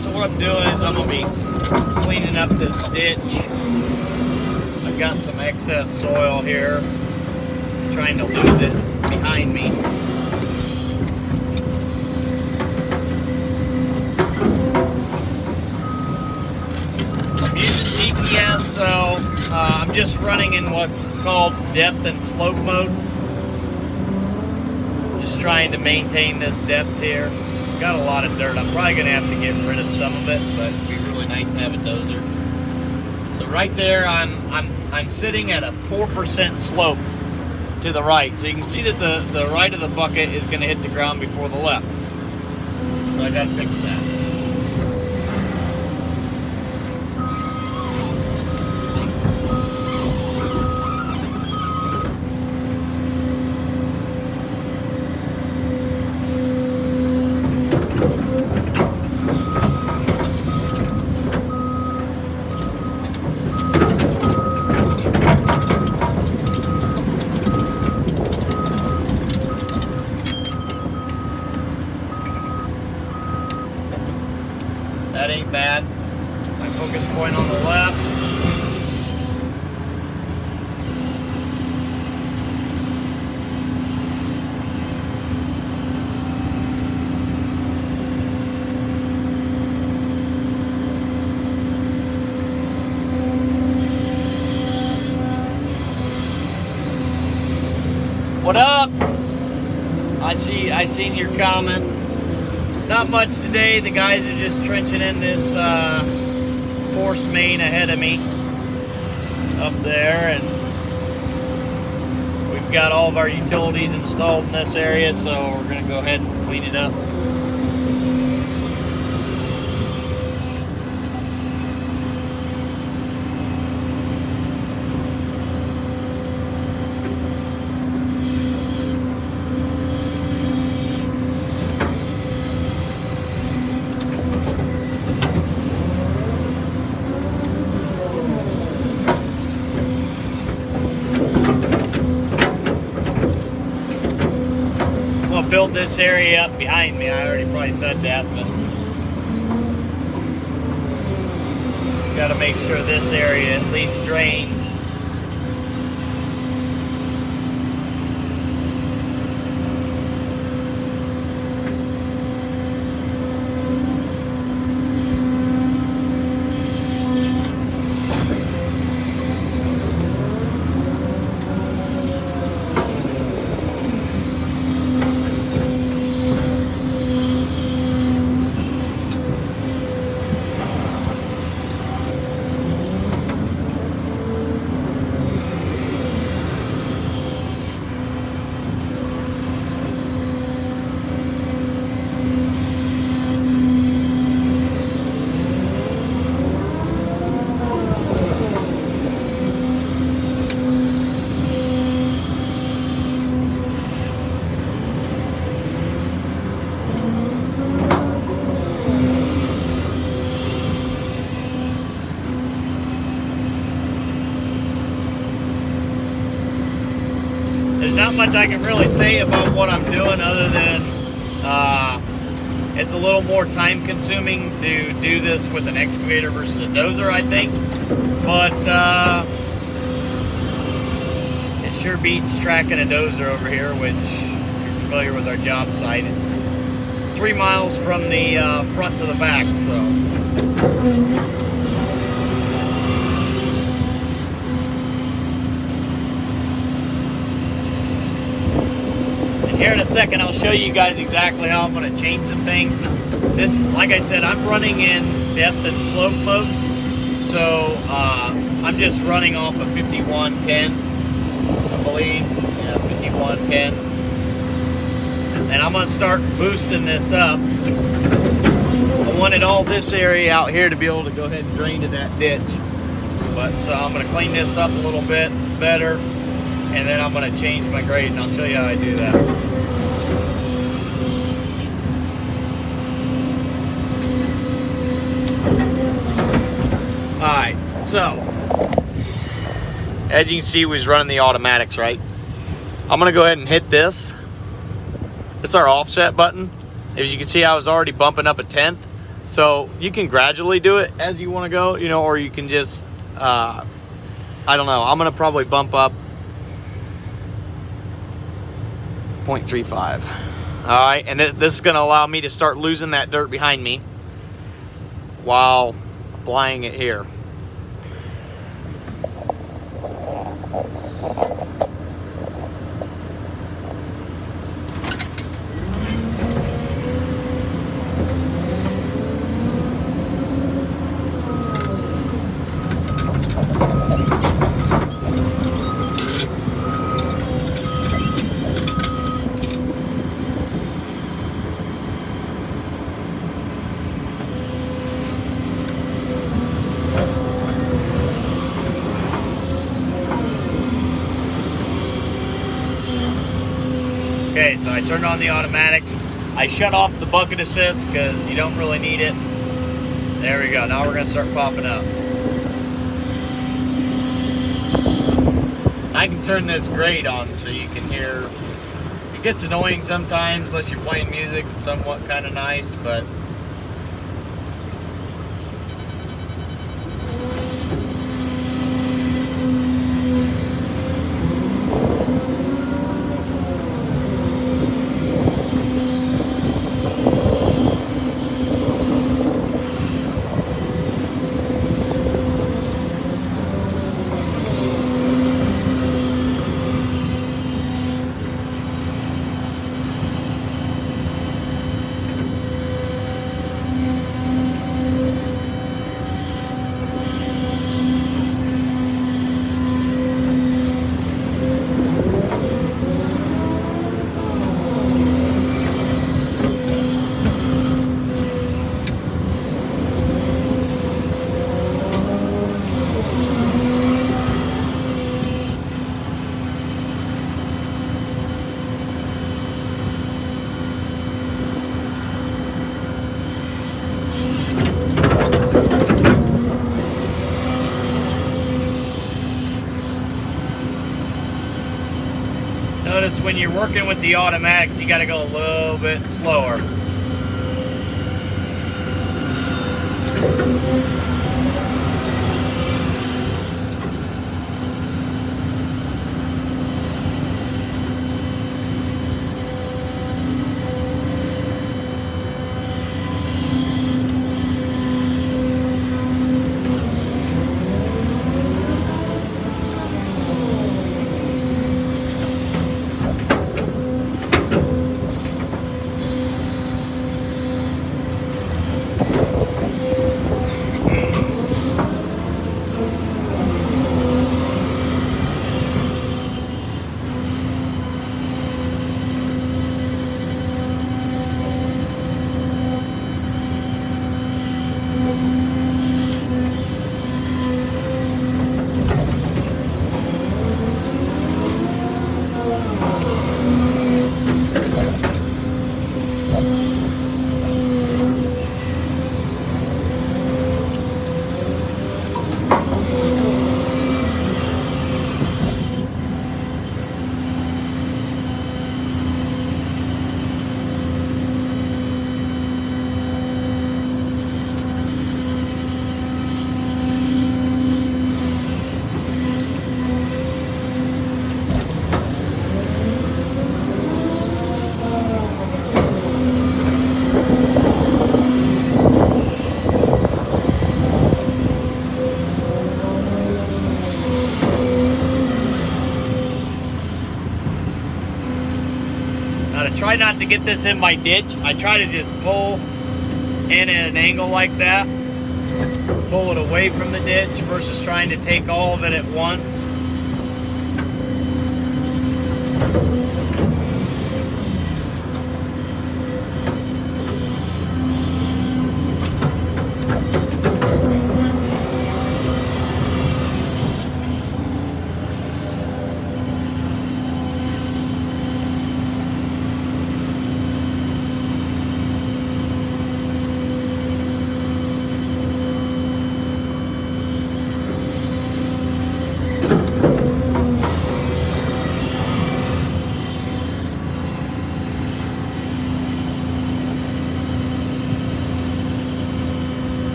So what I'm doing is I'm going to be cleaning up this ditch. I've got some excess soil here. I'm trying to lose it behind me. I'm using GPS, so I'm just running in what's called depth and slope mode. Just trying to maintain this depth here. Got a lot of dirt. I'm probably going to have to get rid of some of it, but it'd be really nice to have a dozer. So right there, I'm sitting at a 4% slope to the right. So you can see that the right of the bucket is going to hit the ground before the left. So I got to fix that. That ain't bad. My focus point on the left. What up? I seen your comment. Not much today. The guys are just trenching in this force main ahead of me up there, and we've got all of our utilities installed in this area, so we're going to go ahead and clean it up. Build this area up behind me. I already probably said that, but got to make sure this area at least drains. There's not much I can really say about what I'm doing other than it's a little more time consuming to do this with an excavator versus a dozer, I think. But it sure beats tracking a dozer over here, which, if you're familiar with our job site, it's 3 miles from the front to the back, so. Here in a second, I'll show you guys exactly how I'm going to change some things. This, like I said, I'm running in depth and slope mode, so I'm just running off of 5110, I believe. Yeah, 5110. And I'm going to start boosting this up. I wanted all this area out here to be able to go ahead and drain to that ditch. But so I'm going to clean this up a little bit better, and then I'm going to change my grade, and I'll show you how I do that. Alright, so as you can see, we was running the automatics, right? I'm gonna go ahead and hit this. It's our offset button. As you can see, I was already bumping up a 1/10. So you can gradually do it as you want to go, you know, or you can just, I don't know. I'm going to probably bump up 0.35. All right, and this is going to allow me to start losing that dirt behind me while applying it here. Okay, so I turned on the automatics. I shut off the bucket assist because you don't really need it. There we go. Now we're going to start popping up. I can turn this grate on so you can hear. It gets annoying sometimes unless you're playing music. It's somewhat kind of nice, but notice when you're working with the automatics, you got to go a little bit slower. Try not to get this in my ditch. I try to just pull in at an angle like that. Pull it away from the ditch versus trying to take all of it at once.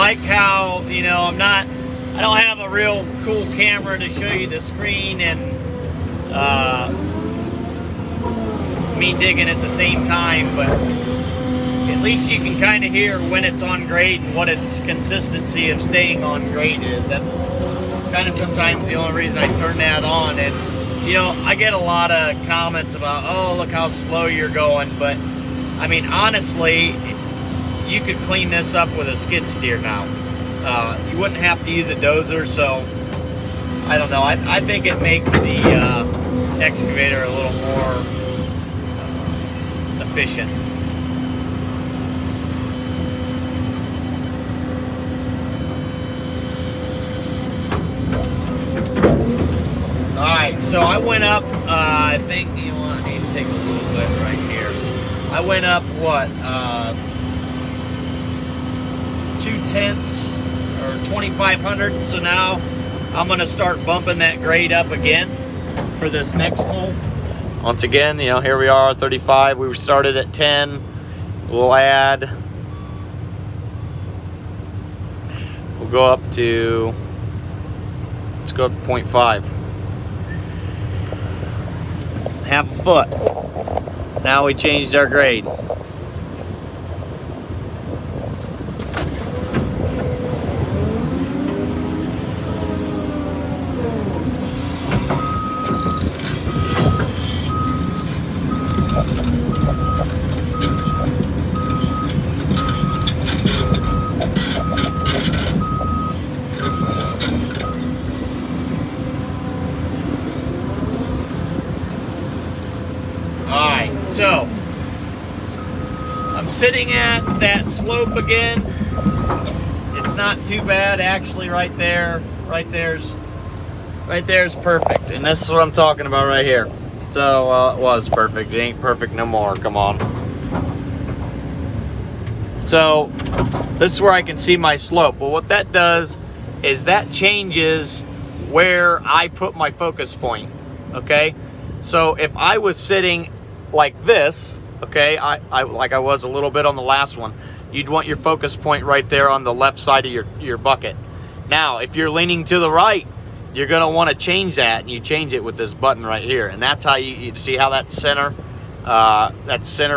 like how, you know, I don't have a real cool camera to show you the screen and me digging at the same time, but at least you can kind of hear when it's on grade and what its consistency of staying on grade is. That's kind of sometimes the only reason I turn that on. And you know, I get a lot of comments about, oh, look how slow you're going, but I mean, honestly, you could clean this up with a skid steer now. You wouldn't have to use a dozer, so I don't know. I think it makes the excavator a little more efficient. Alright, so I went up, I think, you know what, I need to take a little bit right here. I went up, what, 2/10 or 2,500, so now I'm going to start bumping that grade up again for this next hole. Once again, you know, here we are, 35. We started at 10. We'll add, we'll go up to, let's go up to 0.5. Half a foot. Now we changed our grade. So, I'm sitting at that slope again. It's not too bad, actually. Right there's perfect, and this is what I'm talking about right here. So, it was perfect. It ain't perfect no more. Come on. So, this is where I can see my slope. Well, what that does is that changes where I put my focus point. Okay, so if I was sitting like this, okay, I like I was a little bit on the last one, you'd want your focus point right there on the left side of your bucket. Now, if you're leaning to the right, you're gonna want to change that, and you change it with this button right here, and that's how you see how that's center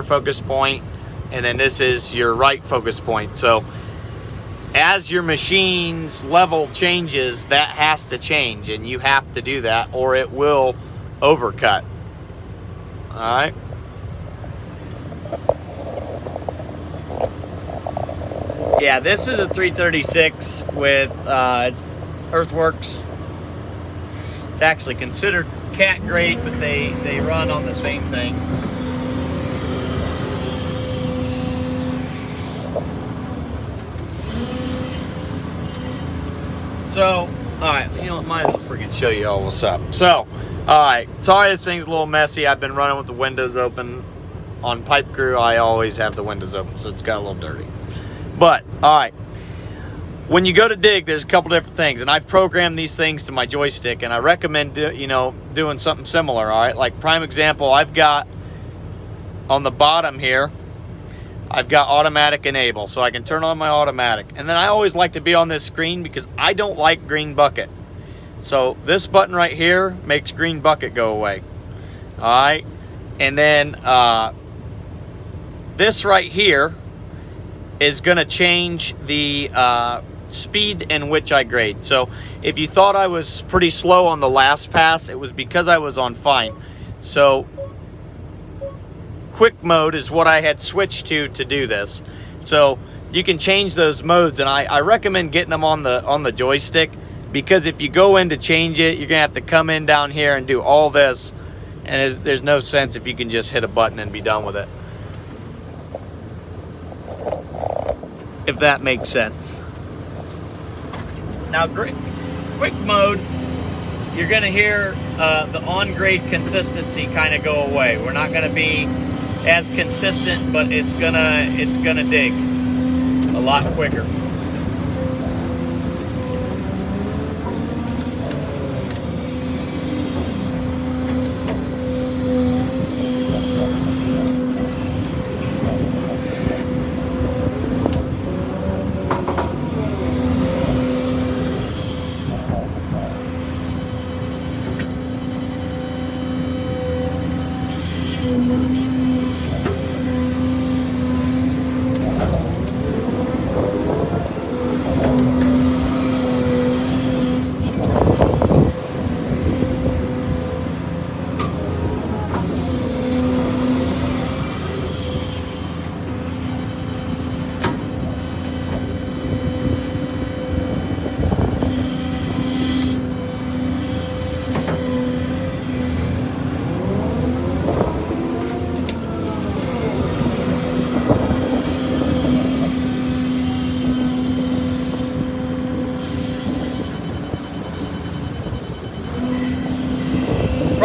focus point, and then this is your right focus point. So as your machine's level changes, that has to change, and you have to do that or it will overcut. All right. Yeah, this is a 336 with it's Earthworks. It's actually considered cat grade, but they run on the same thing. So, alright, you know, might as well freaking show you all what's up. So, alright, sorry this thing's a little messy. I've been running with the windows open. On Pipe Crew, I always have the windows open, so it's got a little dirty. But, alright, when you go to dig, there's a couple different things, and I've programmed these things to my joystick, and I recommend, doing something similar, alright? Like, prime example, I've got, on the bottom here, I've got automatic enable, so I can turn on my automatic. And then I always like to be on this screen because I don't like green bucket. So this button right here makes green bucket go away. Alright, and then this right here is going to change the speed in which I grade. So if you thought I was pretty slow on the last pass, it was because I was on fine. So quick mode is what I had switched to do this. So you can change those modes, and I recommend getting them on the joystick, because if you go in to change it, you're gonna have to come in down here and do all this, and there's no sense if you can just hit a button and be done with it. If that makes sense. Now, quick mode, you're gonna hear the on-grade consistency kind of go away. We're not gonna be as consistent, but it's gonna dig a lot quicker.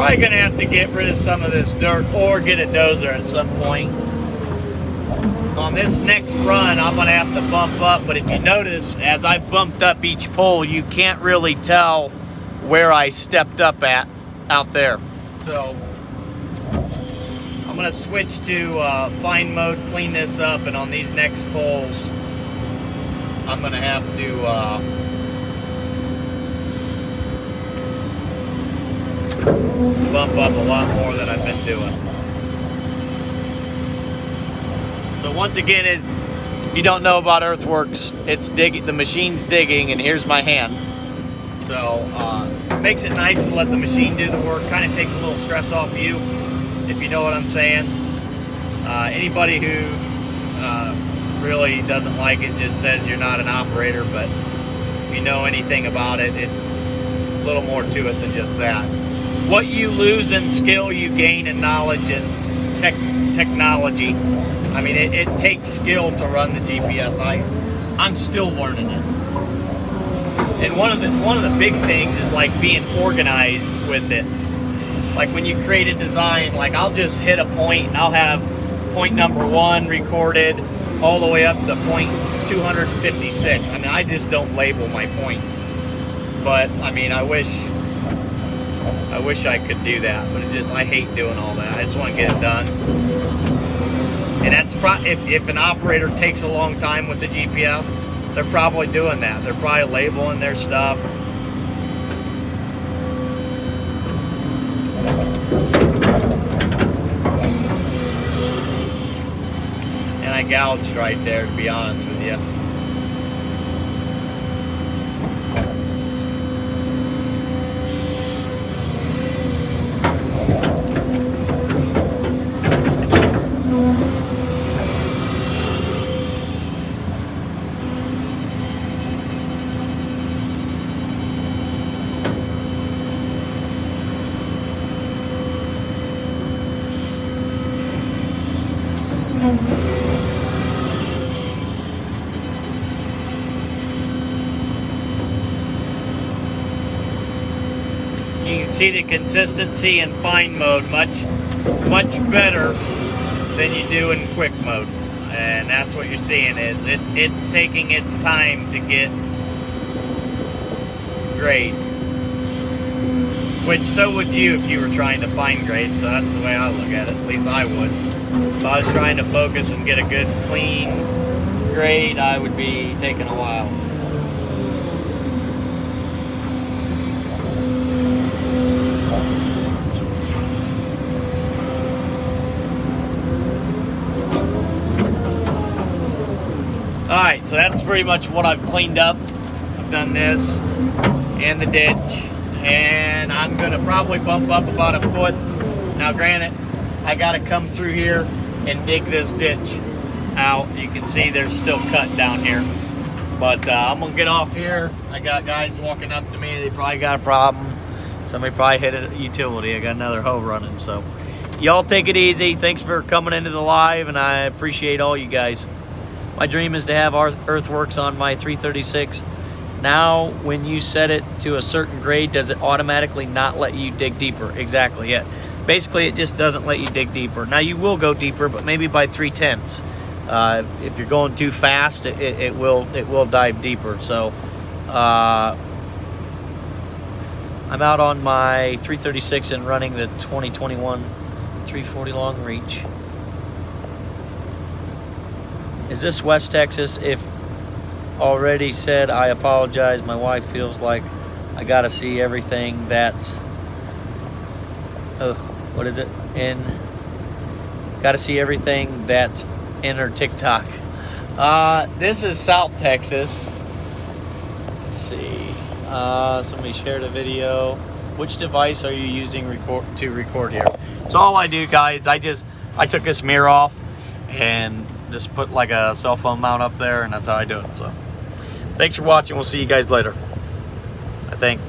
probably gonna have to get rid of some of this dirt or get a dozer at some point. On this next run, I'm gonna have to bump up, but if you notice, as I bumped up each pole, you can't really tell where I stepped up at out there. So I'm gonna switch to fine mode, clean this up, and on these next poles, I'm gonna have to bump up a lot more than I've been doing. So once again, if you don't know about earthworks, it's digging. The machine's digging, and here's my hand. So it makes it nice to let the machine do the work. Kind of takes a little stress off you, if you know what I'm saying. Anybody who really doesn't like it just says you're not an operator, but if you know anything about it, it's a little more to it than just that. What you lose in skill, you gain in knowledge and technology. I mean, it takes skill to run the GPS. I'm still learning it. And one of the big things is like being organized with it. Like when you create a design, like I'll just hit a point and I'll have point number 1 recorded all the way up to point 256. I mean, I just don't label my points. But I mean, I wish I could do that, but I hate doing all that. I just want to get it done. And that's if an operator takes a long time with the GPS, they're probably doing that. They're probably labeling their stuff. And I gouged right there, to be honest with you. You can see the consistency in fine mode much better than you do in quick mode, and that's what you're seeing is it's taking its time to get grade, which so would you if you were trying to fine grade. So that's the way I look at it. At least I would. If I was trying to focus and get a good clean grade, I would be taking a while. Alright, so that's pretty much what I've cleaned up. I've done this and the ditch, and I'm going to probably bump up about a foot. Now granted, I got to come through here and dig this ditch out. You can see there's still cut down here. But I'm going to get off here. I got guys walking up to me. They probably got a problem. Somebody probably hit a utility. I got another hoe running. So y'all take it easy. Thanks for coming into the live, and I appreciate all you guys. My dream is to have earthworks on my 336. Now, when you set it to a certain grade, does it automatically not let you dig deeper? Exactly, yeah. Basically, it just doesn't let you dig deeper. Now, you will go deeper, but maybe by 3/10. If you're going too fast, it will dive deeper. So, I'm out on my 336 and running the 2021 340 long reach. Is this West Texas? If already said, I apologize. My wife feels like I gotta see everything that's, what is it? Gotta see everything that's in her TikTok. This is South Texas. Let's see. Somebody shared a video. Which device are you using to record here? So all I do, guys, I took this mirror off and just put like a cell phone mount up there, and that's how I do it. So thanks for watching. We'll see you guys later, I think.